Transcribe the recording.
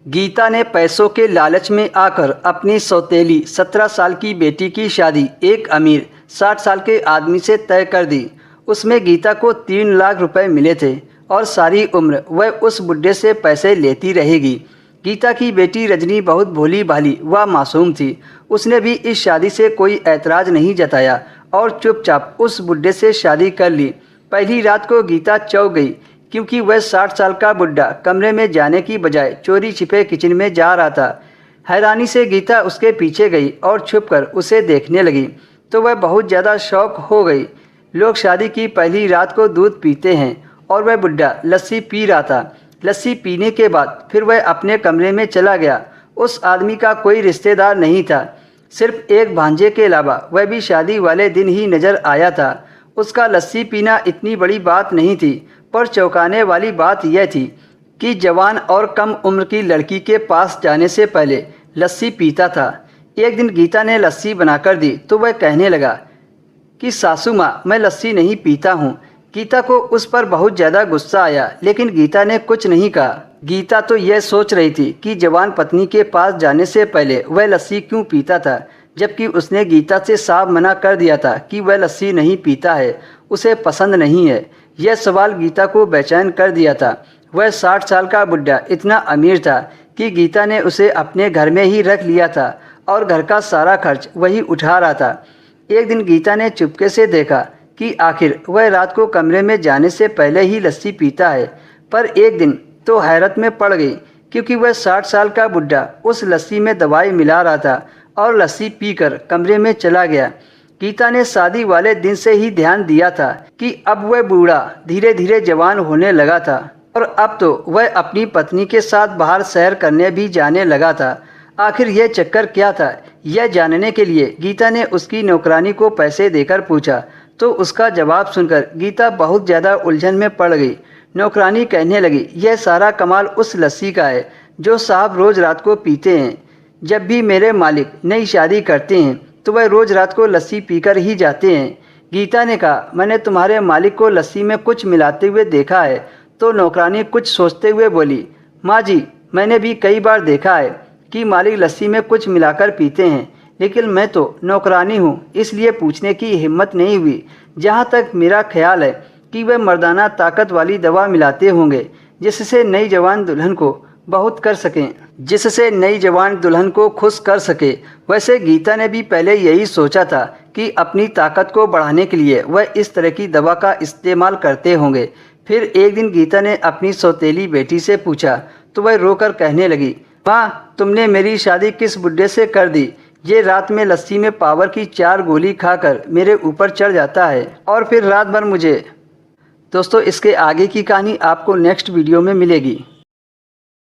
गीता ने पैसों के लालच में आकर अपनी सौतेली 17 साल की बेटी की शादी एक अमीर 60 साल के आदमी से तय कर दी। उसमें गीता को 3 लाख रुपए मिले थे और सारी उम्र वह उस बुढ़े से पैसे लेती रहेगी। गीता की बेटी रजनी बहुत भोली भाली व मासूम थी। उसने भी इस शादी से कोई ऐतराज़ नहीं जताया और चुपचाप उस बुढ़े से शादी कर ली। पहली रात को गीता चौंक गई क्योंकि वह 60 साल का बुढ़ा कमरे में जाने की बजाय चोरी छिपे किचन में जा रहा था। हैरानी से गीता उसके पीछे गई और छुपकर उसे देखने लगी तो वह बहुत ज़्यादा शौक हो गई। लोग शादी की पहली रात को दूध पीते हैं और वह बुढ़ा लस्सी पी रहा था। लस्सी पीने के बाद फिर वह अपने कमरे में चला गया। उस आदमी का कोई रिश्तेदार नहीं था, सिर्फ एक भांजे के अलावा। वह भी शादी वाले दिन ही नज़र आया था। उसका लस्सी पीना इतनी बड़ी बात नहीं थी, पर चौंकाने वाली बात यह थी कि जवान और कम उम्र की लड़की के पास जाने से पहले लस्सी पीता था। एक दिन गीता ने लस्सी बनाकर दी तो वह कहने लगा कि सासू माँ, मैं लस्सी नहीं पीता हूँ। गीता को उस पर बहुत ज़्यादा गुस्सा आया, लेकिन गीता ने कुछ नहीं कहा। गीता तो यह सोच रही थी कि जवान पत्नी के पास जाने से पहले वह लस्सी क्यों पीता था, जबकि उसने गीता से साफ मना कर दिया था कि वह लस्सी नहीं पीता है, उसे पसंद नहीं है। यह सवाल गीता को बेचैन कर दिया था। वह 60 साल का बुढ़ा इतना अमीर था कि गीता ने उसे अपने घर में ही रख लिया था और घर का सारा खर्च वही उठा रहा था। एक दिन गीता ने चुपके से देखा कि आखिर वह रात को कमरे में जाने से पहले ही लस्सी पीता है, पर एक दिन तो हैरत में पड़ गई क्योंकि वह 60 साल का बुढ़ा उस लस्सी में दवाई मिला रहा था और लस्सी पीकर कमरे में चला गया। गीता ने शादी वाले दिन से ही ध्यान दिया था कि अब वह बूढ़ा धीरे धीरे जवान होने लगा था और अब तो वह अपनी पत्नी के साथ बाहर सैर करने भी जाने लगा था। आखिर यह चक्कर क्या था, यह जानने के लिए गीता ने उसकी नौकरानी को पैसे देकर पूछा तो उसका जवाब सुनकर गीता बहुत ज़्यादा उलझन में पड़ गई। नौकरानी कहने लगी, यह सारा कमाल उस लस्सी का है जो साहब रोज़ रात को पीते हैं। जब भी मेरे मालिक नई शादी करते हैं तो वह रोज़ रात को लस्सी पीकर ही जाते हैं। गीता ने कहा, मैंने तुम्हारे मालिक को लस्सी में कुछ मिलाते हुए देखा है। तो नौकरानी कुछ सोचते हुए बोली, माँ जी, मैंने भी कई बार देखा है कि मालिक लस्सी में कुछ मिलाकर पीते हैं, लेकिन मैं तो नौकरानी हूँ, इसलिए पूछने की हिम्मत नहीं हुई। जहाँ तक मेरा ख्याल है कि वह मर्दाना ताकत वाली दवा मिलाते होंगे जिससे नई जवान दुल्हन को बहुत कर सकें, जिससे नई जवान दुल्हन को खुश कर सके। वैसे गीता ने भी पहले यही सोचा था कि अपनी ताकत को बढ़ाने के लिए वह इस तरह की दवा का इस्तेमाल करते होंगे। फिर एक दिन गीता ने अपनी सौतेली बेटी से पूछा तो वह रोकर कहने लगी, माँ, तुमने मेरी शादी किस बुढ़े से कर दी? ये रात में लस्सी में पावर की 4 गोली खाकर मेरे ऊपर चढ़ जाता है और फिर रात भर मुझे। दोस्तों, इसके आगे की कहानी आपको नेक्स्ट वीडियो में मिलेगी।